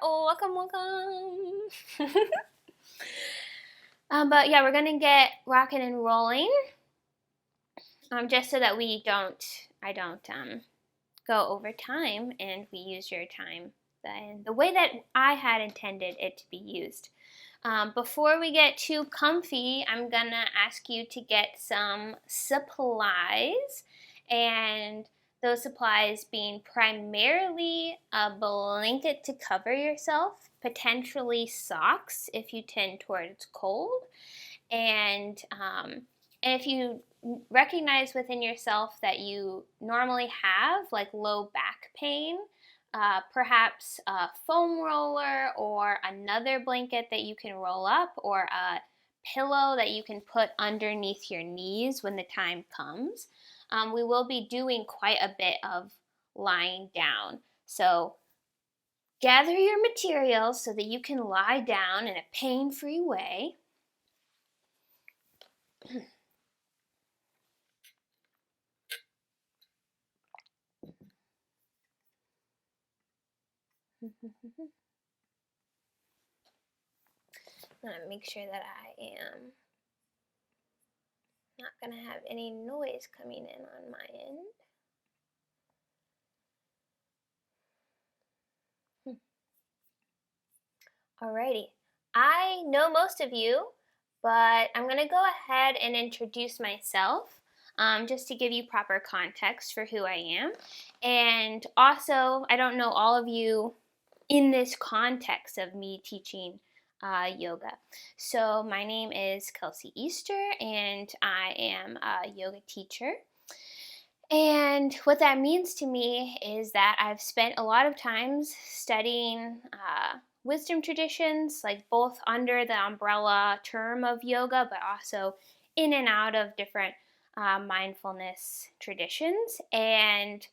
Oh, welcome. But yeah, we're gonna get rocking and rolling. Just so that I don't go over time and we use your time the way that I had intended it to be used. Before we get too comfy, I'm gonna ask you to get some supplies, and those supplies being primarily a blanket to cover yourself, potentially socks if you tend towards cold, and if you recognize within yourself that you normally have like low back pain, perhaps a foam roller or another blanket that you can roll up, or a pillow that you can put underneath your knees when the time comes. We will be doing quite a bit of lying down. So gather your materials so that you can lie down in a pain-free way. I'm going to make sure that I am not going to have any noise coming in on my end. Alrighty, I know most of you, but I'm going to go ahead and introduce myself just to give you proper context for who I am. And also, I don't know all of you in this context of me teaching yoga. So my name is Kelsey Easter, and I am a yoga teacher. And what that means to me is that I've spent a lot of times studying wisdom traditions, like both under the umbrella term of yoga, but also in and out of different mindfulness traditions. And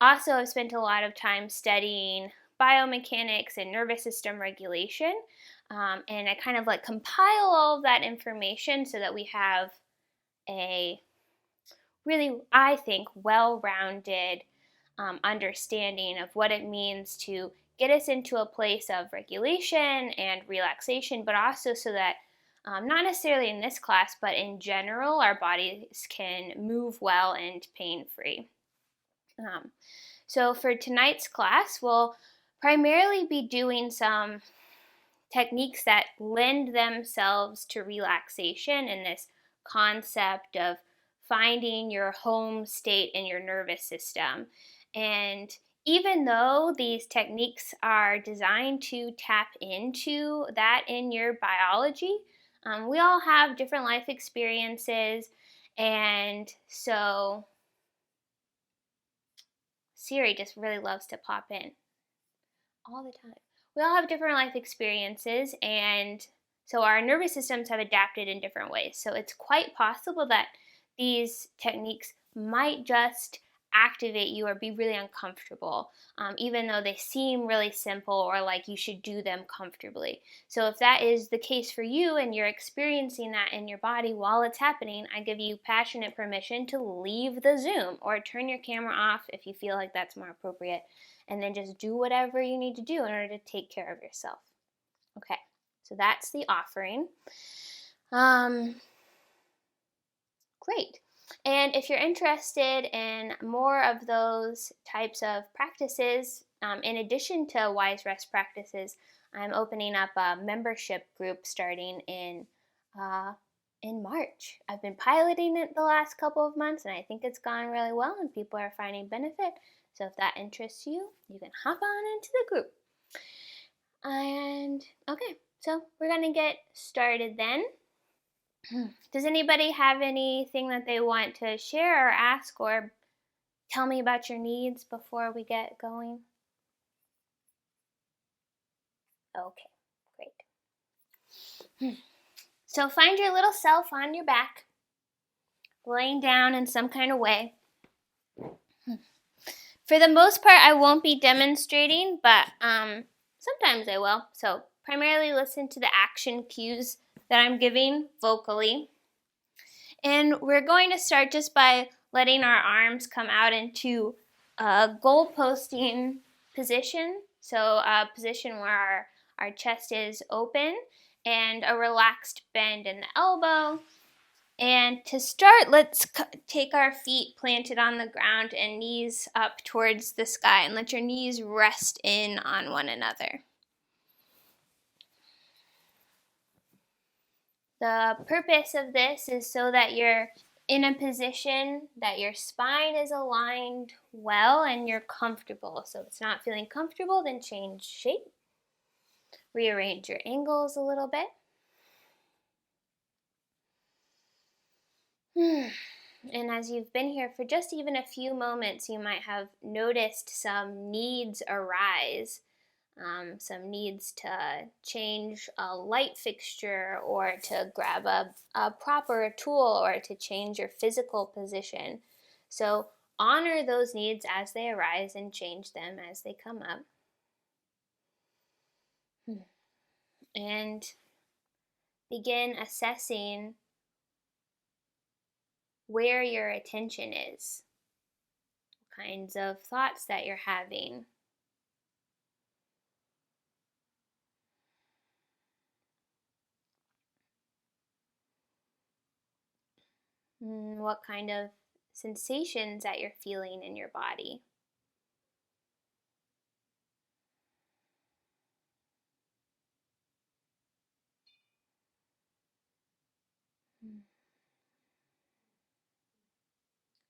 also I've spent a lot of time studying biomechanics and nervous system regulation. And I kind of like compile all of that information so that we have a really, I think, well-rounded understanding of what it means to get us into a place of regulation and relaxation, but also so that not necessarily in this class, but in general, our bodies can move well and pain-free. So for tonight's class, we'll primarily be doing some techniques that lend themselves to relaxation and this concept of finding your home state in your nervous system. And even though these techniques are designed to tap into that in your biology, we all have different life experiences, and so Siri just really loves to pop in all the time. We all have different life experiences, and so our nervous systems have adapted in different ways. So it's quite possible that these techniques might just activate you or be really uncomfortable, even though they seem really simple or like you should do them comfortably. So if that is the case for you and you're experiencing that in your body while it's happening, I give you passionate permission to leave the Zoom or turn your camera off if you feel like that's more appropriate, and then just do whatever you need to do in order to take care of yourself. Okay, so that's the offering. Great. And if you're interested in more of those types of practices, in addition to Wise Rest practices, I'm opening up a membership group starting in March. I've been piloting it the last couple of months, and I think it's gone really well, and people are finding benefit. So if that interests you, you can hop on into the group. And okay, so we're going to get started then. Does anybody have anything that they want to share or ask or tell me about your needs before we get going? Okay, great. So find your little self on your back, laying down in some kind of way. For the most part, I won't be demonstrating, but sometimes I will. So primarily listen to the action cues that I'm giving vocally. And we're going to start just by letting our arms come out into a goal posting position. So a position where our chest is open and a relaxed bend in the elbow. And to start, let's take our feet planted on the ground and knees up towards the sky, and let your knees rest in on one another. The purpose of this is so that you're in a position that your spine is aligned well and you're comfortable. So if it's not feeling comfortable, then change shape. Rearrange your angles a little bit. And as you've been here for just even a few moments, you might have noticed some needs arise. Some needs to change a light fixture, or to grab a proper tool, or to change your physical position. So honor those needs as they arise and change them as they come up. And begin assessing where your attention is, what kinds of thoughts that you're having. What kind of sensations that you're feeling in your body.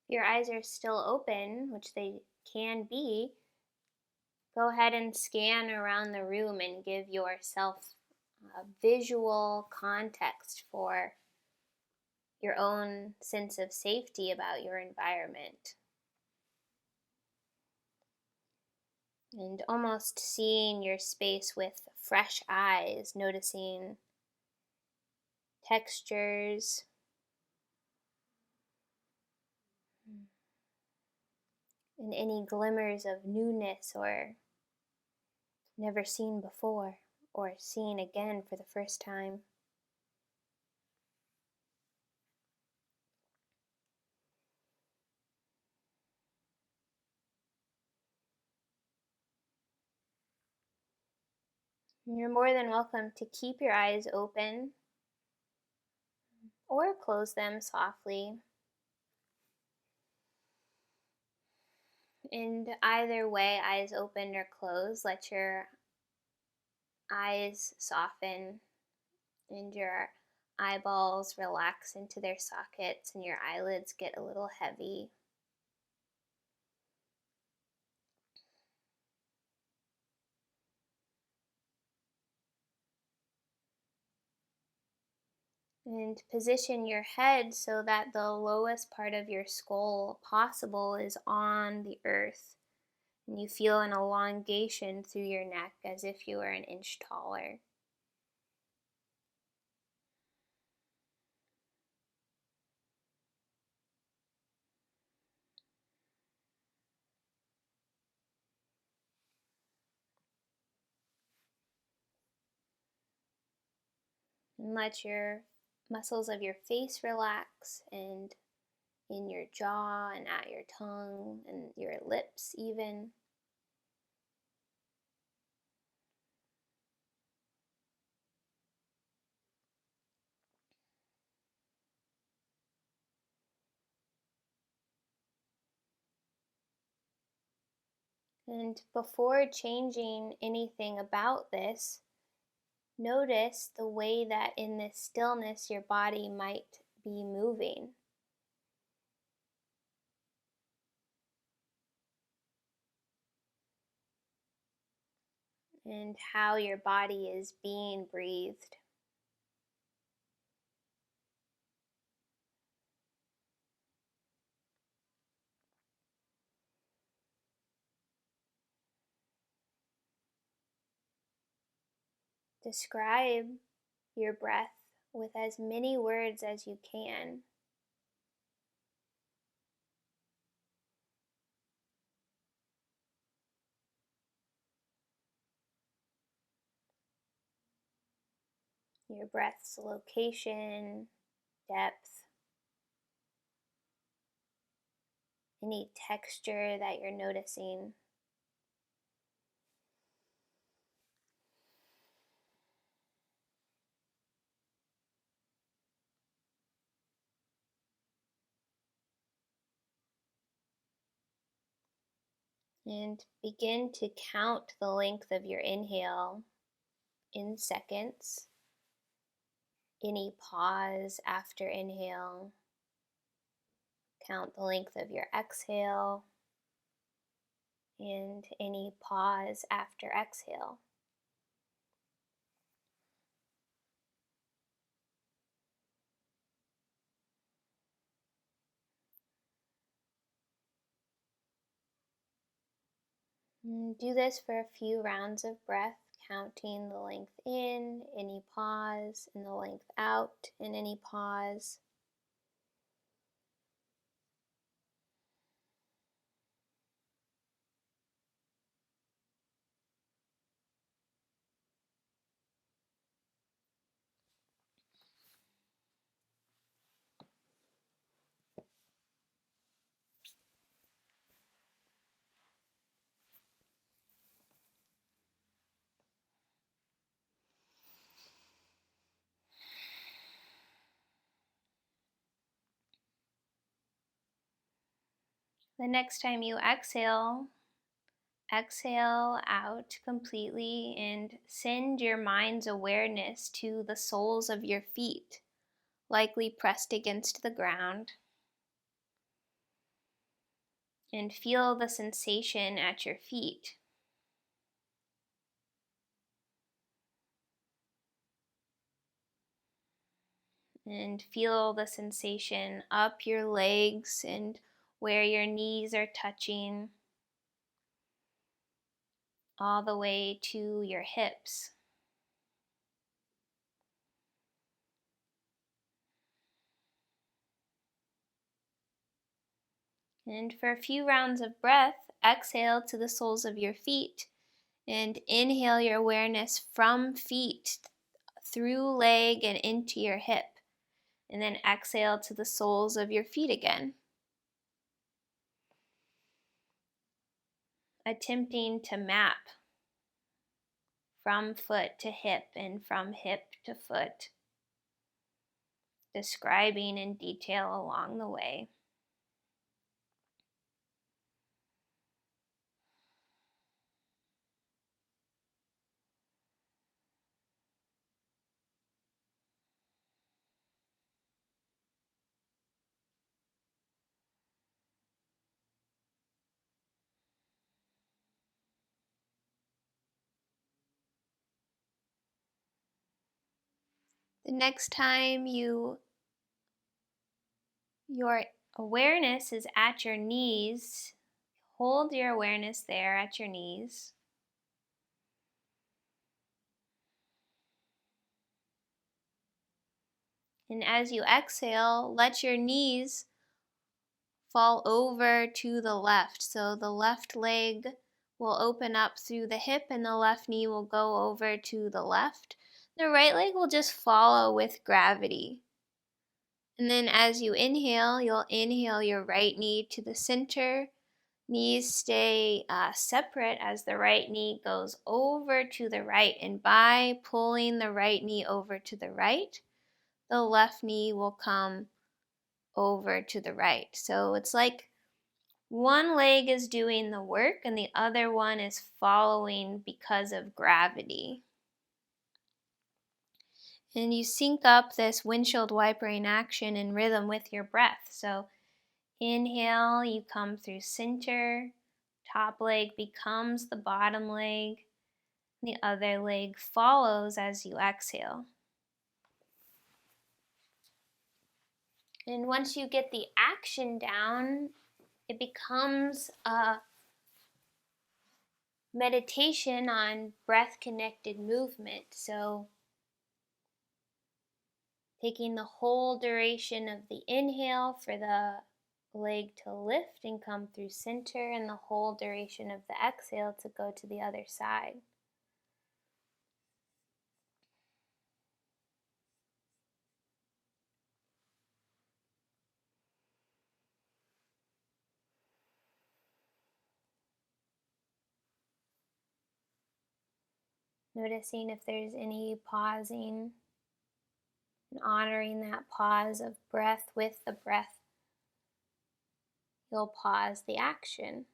If your eyes are still open, which they can be, go ahead and scan around the room and give yourself a visual context for your own sense of safety about your environment. And almost seeing your space with fresh eyes, noticing textures, and any glimmers of newness or never seen before, or seen again for the first time. You're more than welcome to keep your eyes open or close them softly. And either way, eyes open or closed, let your eyes soften and your eyeballs relax into their sockets and your eyelids get a little heavy. And position your head so that the lowest part of your skull possible is on the earth. And you feel an elongation through your neck as if you were an inch taller. And let your muscles of your face relax, and in your jaw and at your tongue and your lips even. And before changing anything about this, notice the way that in this stillness your body might be moving. And how your body is being breathed. Describe your breath with as many words as you can. Your breath's location, depth, any texture that you're noticing. And begin to count the length of your inhale in seconds. Any pause after inhale. Count the length of your exhale and any pause after exhale. And do this for a few rounds of breath, counting the length in, any pause, and the length out, and any pause. The next time you exhale, exhale out completely and send your mind's awareness to the soles of your feet, likely pressed against the ground. And feel the sensation at your feet. And feel the sensation up your legs and where your knees are touching, all the way to your hips. And for a few rounds of breath, exhale to the soles of your feet and inhale your awareness from feet through leg and into your hip. And then exhale to the soles of your feet again. Attempting to map from foot to hip and from hip to foot, describing in detail along the way. The next time your awareness is at your knees, hold your awareness there at your knees. And as you exhale, let your knees fall over to the left. So the left leg will open up through the hip and the left knee will go over to the left. The right leg will just follow with gravity. And then as you inhale, you'll inhale your right knee to the center. Knees stay separate as the right knee goes over to the right. And by pulling the right knee over to the right, the left knee will come over to the right. So it's like one leg is doing the work and the other one is following because of gravity. And you sync up this windshield wipering action and rhythm with your breath. So inhale, you come through center, top leg becomes the bottom leg, the other leg follows as you exhale. And once you get the action down, it becomes a meditation on breath connected movement. So taking the whole duration of the inhale for the leg to lift and come through center, and the whole duration of the exhale to go to the other side. Noticing if there's any pausing and honoring that pause of breath with the breath. You'll pause the action.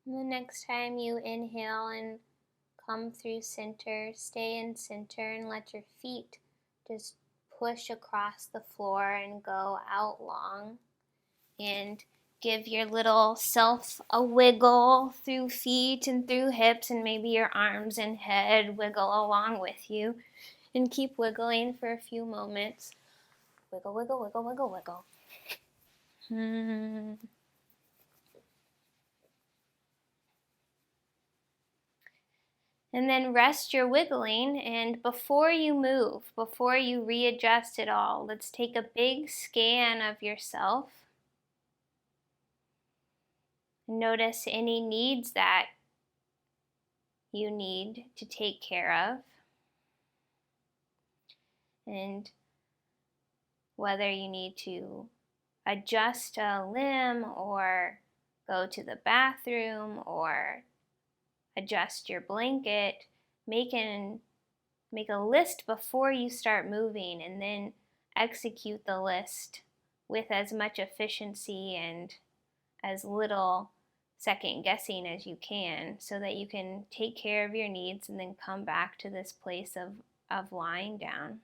And the next time you inhale and come through center, stay in center and let your feet just push across the floor and go out long. And give your little self a wiggle through feet and through hips, and maybe your arms and head wiggle along with you. And keep wiggling for a few moments. Wiggle, wiggle, wiggle, wiggle, wiggle. And then rest your wiggling, and before you move, before you readjust it all, let's take a big scan of yourself. Notice any needs that you need to take care of, and whether you need to adjust a limb or go to the bathroom or adjust your blanket. Make a list before you start moving, and then execute the list with as much efficiency and as little second guessing as you can, so that you can take care of your needs and then come back to this place of lying down.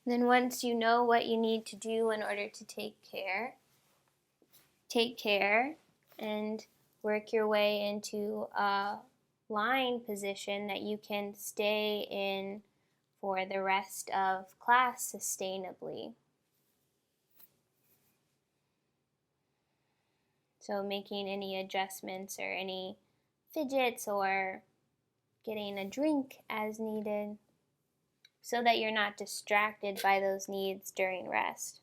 Then once you know what you need to do in order to take care and work your way into a lying position that you can stay in for the rest of class sustainably. So making any adjustments or any fidgets or getting a drink as needed, so that you're not distracted by those needs during rest.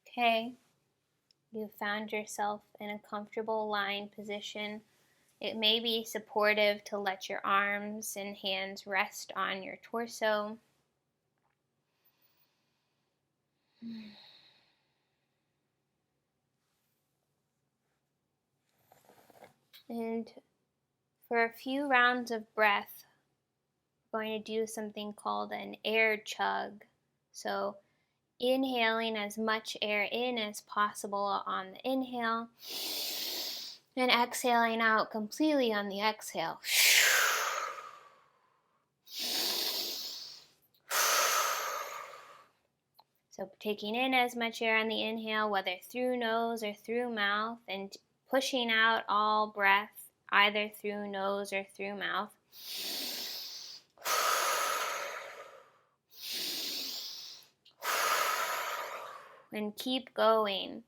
Okay, you found yourself in a comfortable lying position. It may be supportive to let your arms and hands rest on your torso. And for a few rounds of breath, we're going to do something called an air chug. So inhaling as much air in as possible on the inhale, and exhaling out completely on the exhale. So taking in as much air on the inhale, whether through nose or through mouth, and pushing out all breath, either through nose or through mouth. And keep going.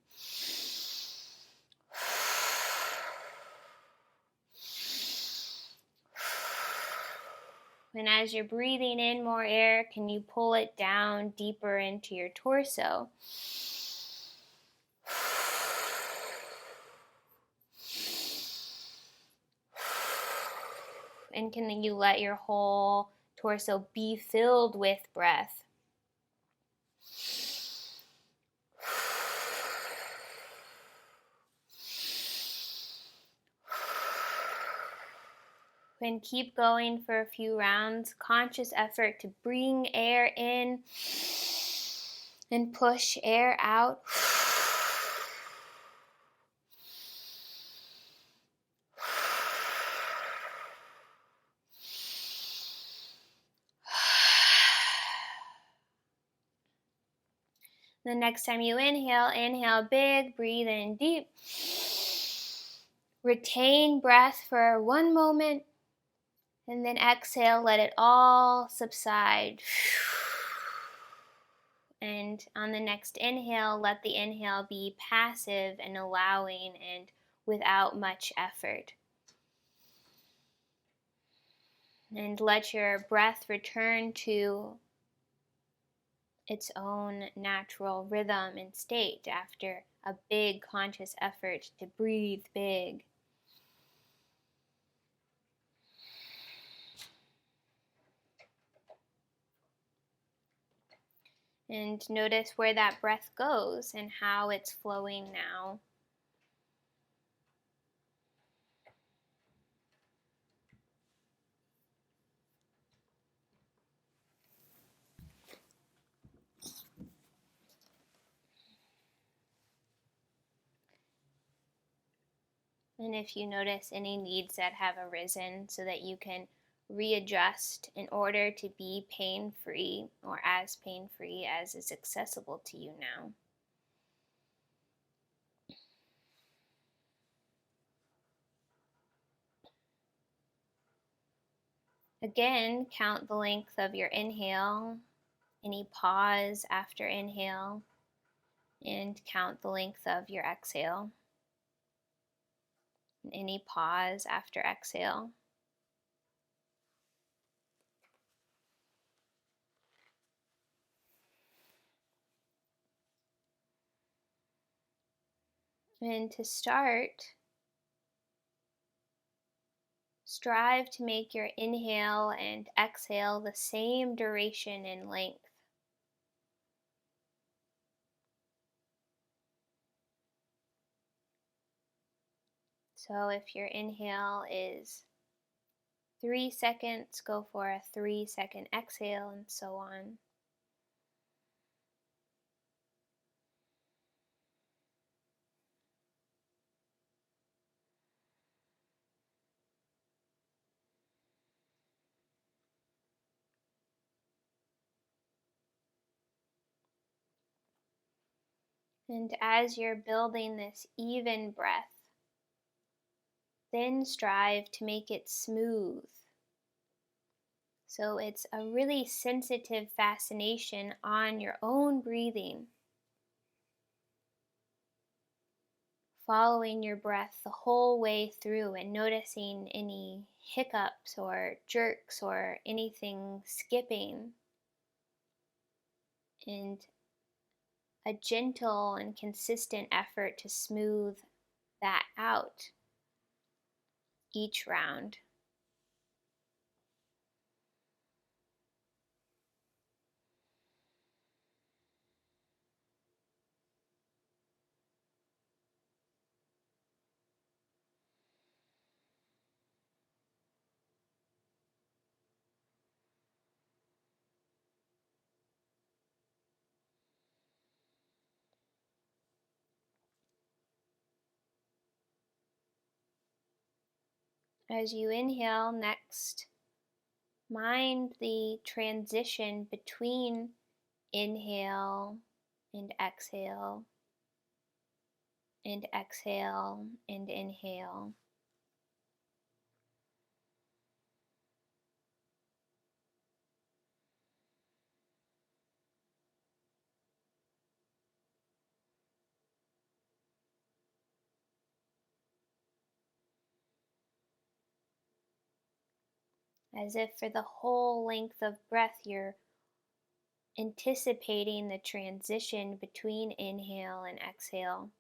And as you're breathing in more air, can you pull it down deeper into your torso? And can you let your whole torso be filled with breath? And keep going for a few rounds. Conscious effort to bring air in and push air out. The next time you inhale big, breathe in deep. Retain breath for one moment, and then exhale, let it all subside. And on the next inhale, let the inhale be passive and allowing and without much effort. And let your breath return to its own natural rhythm and state after a big conscious effort to breathe big. And notice where that breath goes and how it's flowing now. And if you notice any needs that have arisen, so that you can readjust in order to be pain-free or as pain-free as is accessible to you now. Again, count the length of your inhale, any pause after inhale, and count the length of your exhale, and any pause after exhale. And to start, strive to make your inhale and exhale the same duration and length. So if your inhale is 3 seconds, go for a 3-second exhale, and so on. And as you're building this even breath, then strive to make it smooth. So it's a really sensitive fascination on your own breathing, following your breath the whole way through and noticing any hiccups or jerks or anything skipping, and a gentle and consistent effort to smooth that out each round. As you inhale next, mind the transition between inhale and exhale, and exhale and inhale. As if for the whole length of breath, you're anticipating the transition between inhale and exhale,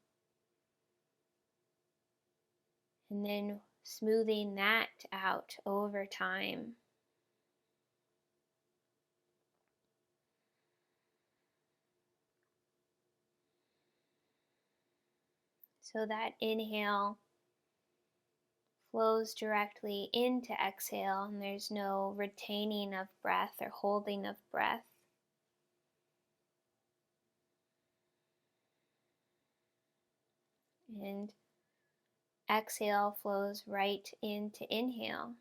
and then smoothing that out over time. So that inhale flows directly into exhale, and there's no retaining of breath or holding of breath. And exhale flows right into inhale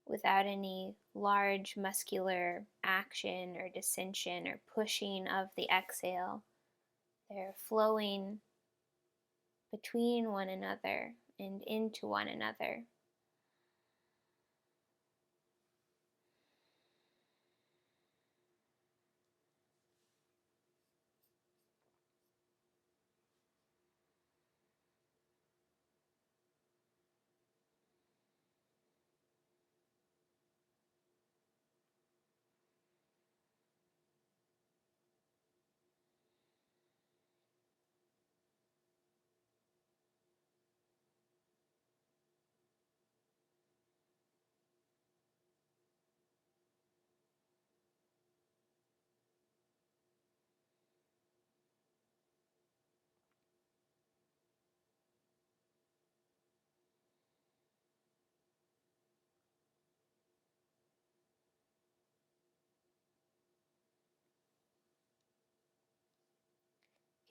without any large muscular action or dissension or pushing of the exhale. They're flowing between one another and into one another.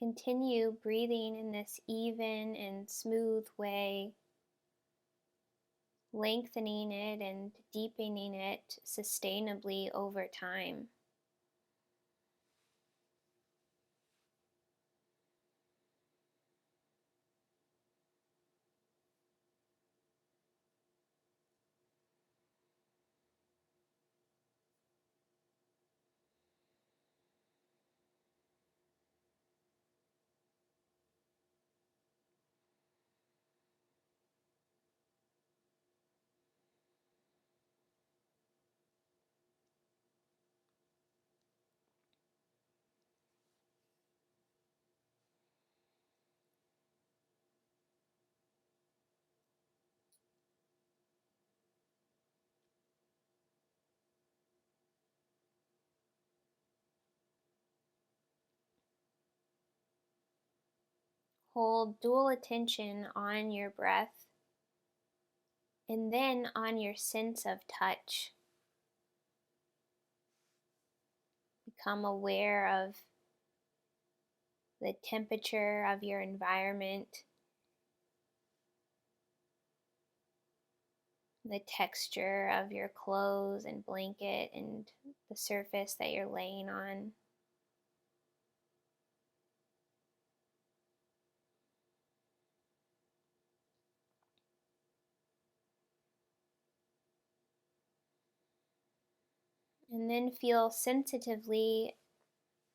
Continue breathing in this even and smooth way, lengthening it and deepening it sustainably over time. Hold dual attention on your breath and then on your sense of touch. Become aware of the temperature of your environment, the texture of your clothes and blanket, and the surface that you're laying on. And then feel sensitively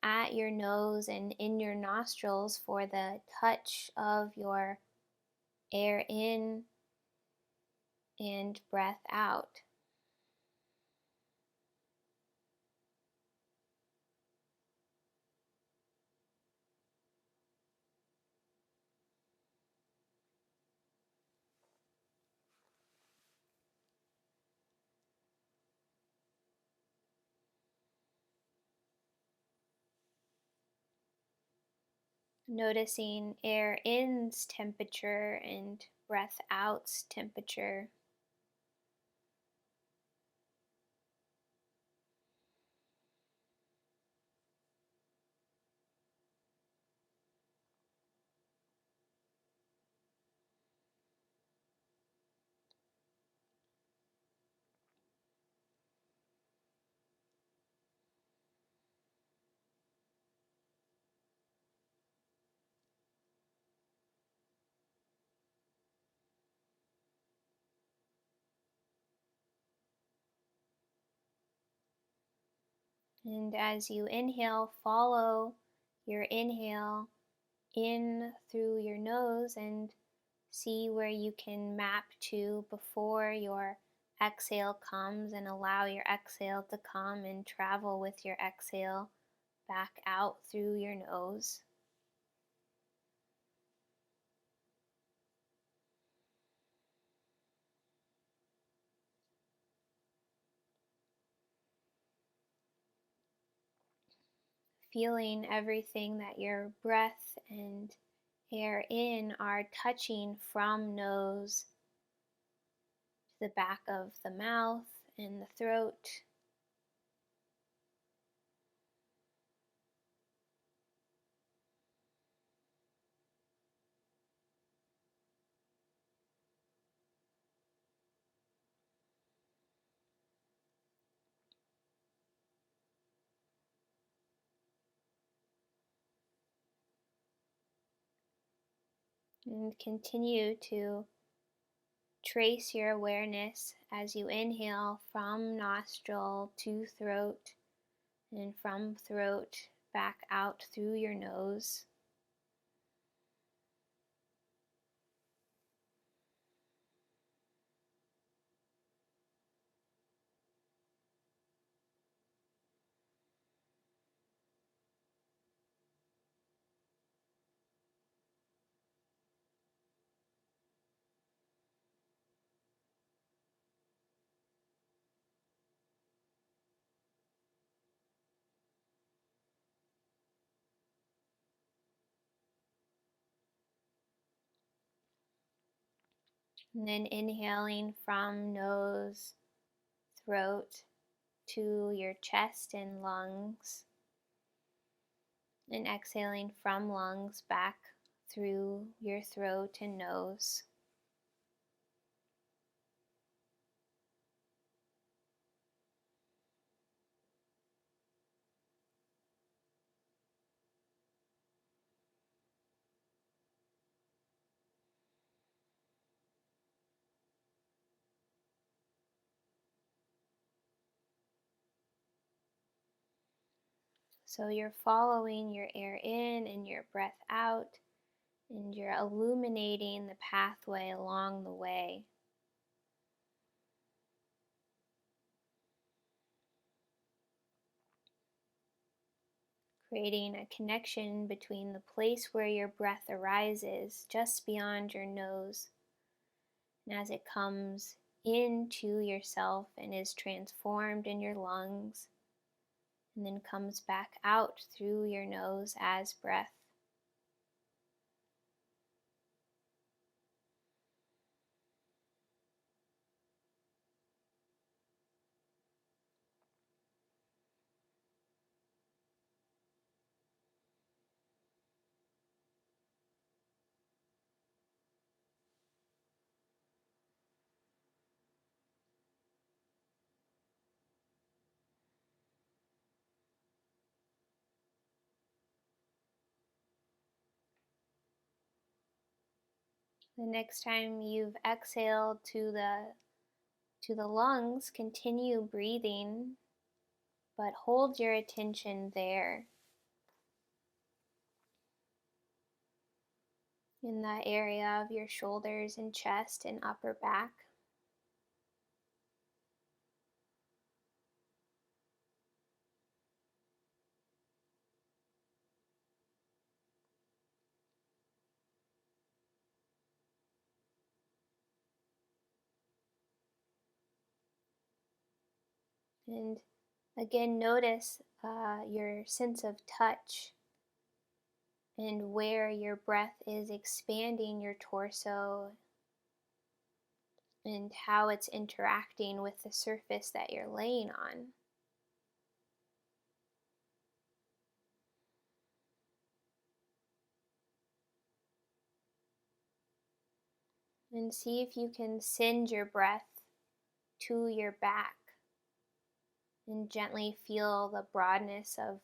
at your nose and in your nostrils for the touch of your air in and breath out. Noticing air in's temperature and breath out's temperature. And as you inhale, follow your inhale in through your nose and see where you can map to before your exhale comes, and allow your exhale to come and travel with your exhale back out through your nose. Feeling everything that your breath and air in are touching from nose to the back of the mouth and the throat. And continue to trace your awareness as you inhale from nostril to throat and from throat back out through your nose. And then inhaling from nose, throat to your chest and lungs. And exhaling from lungs back through your throat and nose. So you're following your air in and your breath out, and you're illuminating the pathway along the way. Creating a connection between the place where your breath arises just beyond your nose, and as it comes into yourself and is transformed in your lungs, and then comes back out through your nose as breath. The next time you've exhaled to the lungs, continue breathing, but hold your attention there in the area of your shoulders and chest and upper back. And again, notice your sense of touch and where your breath is expanding your torso and how it's interacting with the surface that you're laying on. And see if you can send your breath to your back and gently feel the broadness of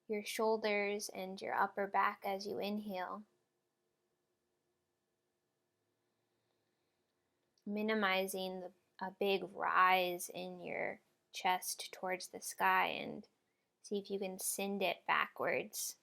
your shoulders and your upper back as you inhale, minimizing a big rise in your chest towards the sky, and see if you can send it backwards.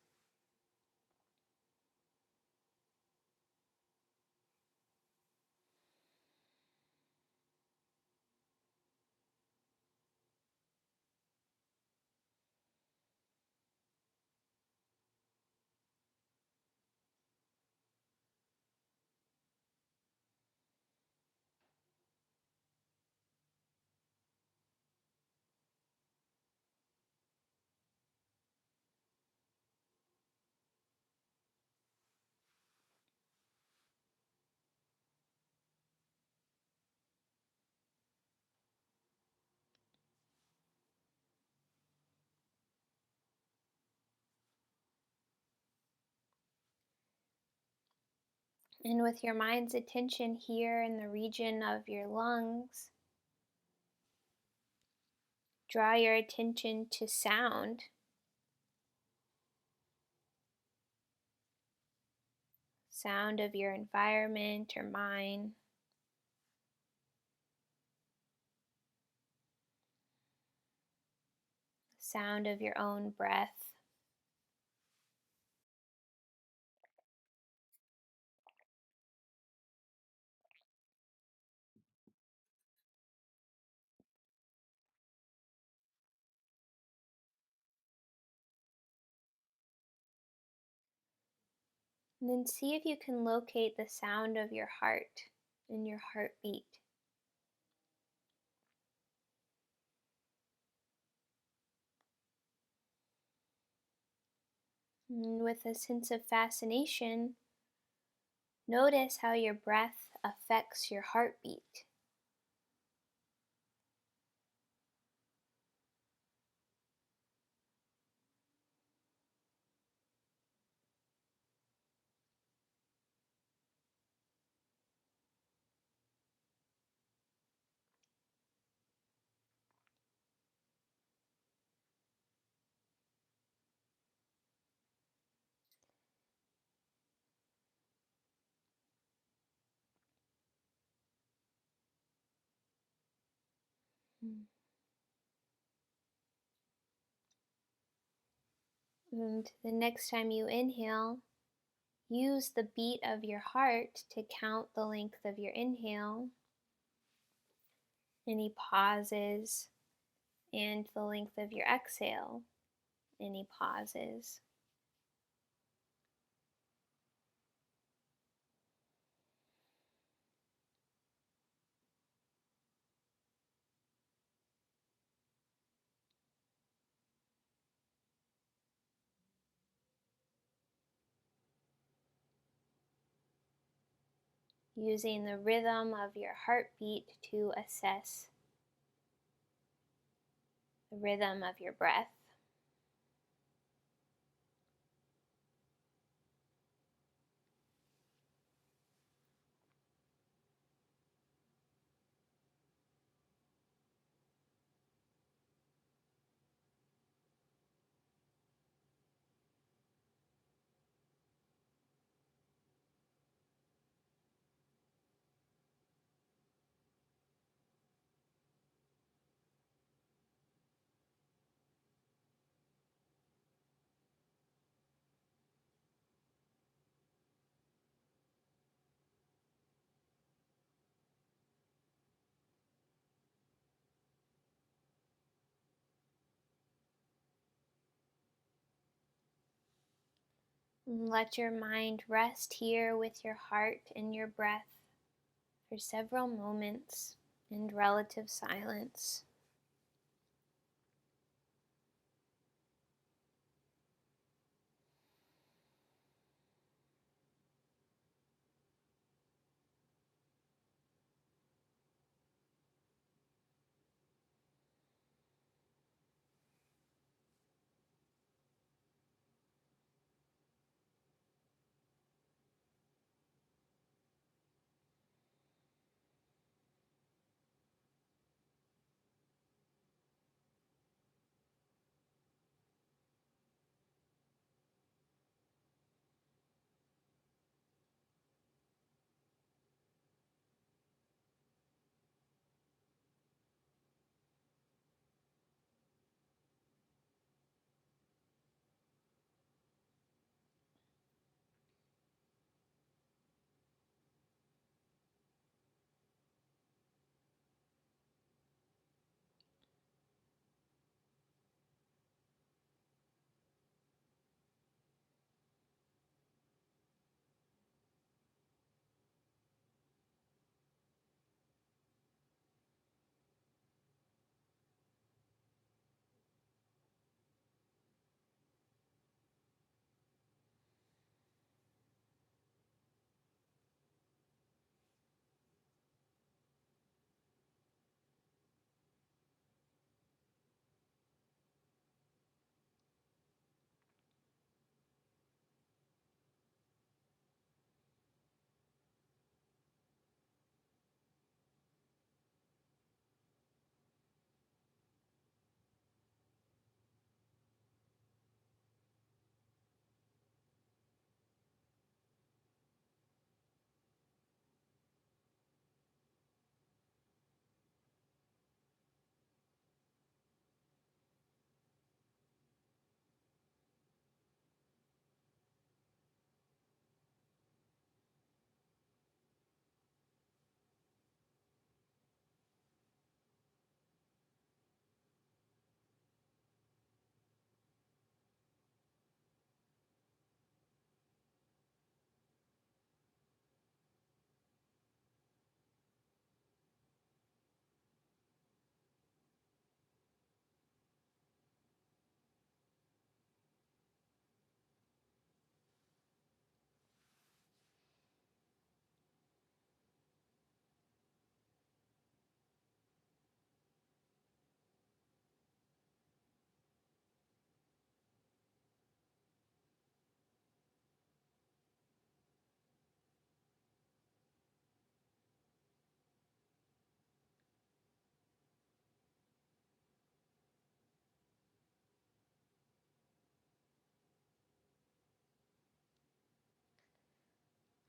And with your mind's attention here in the region of your lungs, draw your attention to sound. Sound of your environment or mine. Sound of your own breath. And then see if you can locate the sound of your heart and your heartbeat. And with a sense of fascination, notice how your breath affects your heartbeat. And the next time you inhale, use the beat of your heart to count the length of your inhale, any pauses, and the length of your exhale, any pauses. Using the rhythm of your heartbeat to assess the rhythm of your breath. And let your mind rest here with your heart and your breath for several moments in relative silence.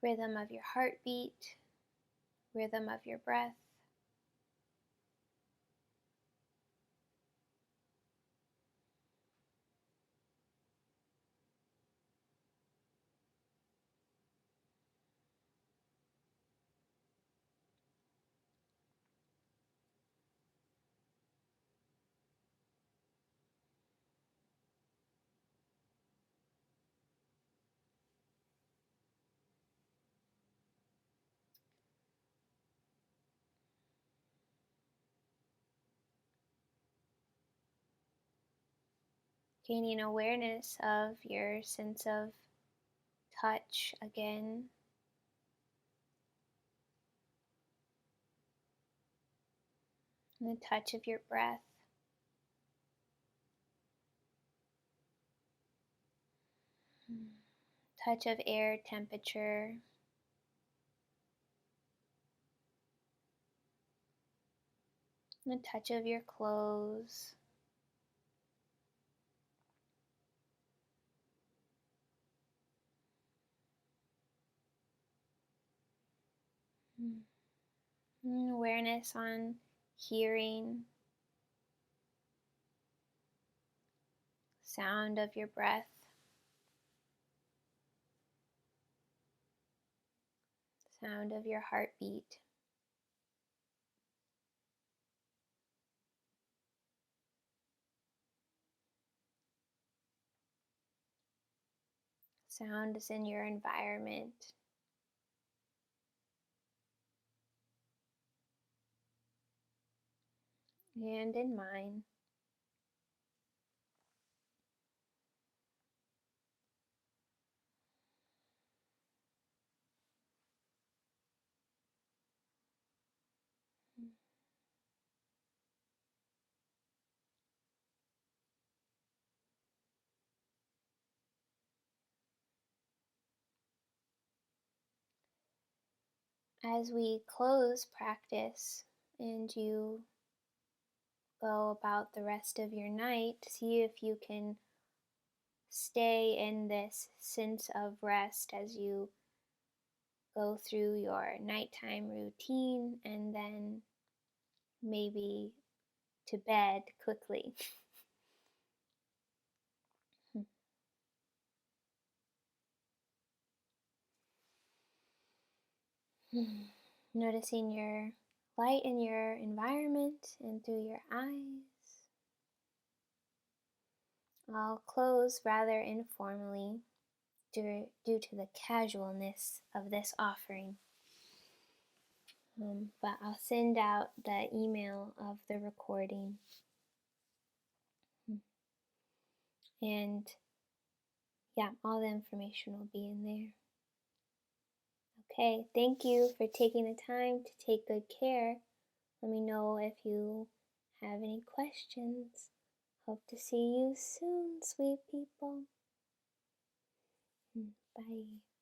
Rhythm of your heartbeat, rhythm of your breath. Gaining awareness of your sense of touch again. And the touch of your breath. Touch of air temperature. The touch of your clothes. And awareness on hearing. Sound of your breath. Sound of your heartbeat. Sounds in your environment. And in mine. As we close practice and you go about the rest of your night, see if you can stay in this sense of rest as you go through your nighttime routine and then maybe to bed quickly. Noticing your light in your environment and through your eyes. I'll close rather informally due to the casualness of this offering. But I'll send out the email of the recording. And yeah, all the information will be in there. Okay, thank you for taking the time to take good care. Let me know if you have any questions. Hope to see you soon, sweet people. Bye.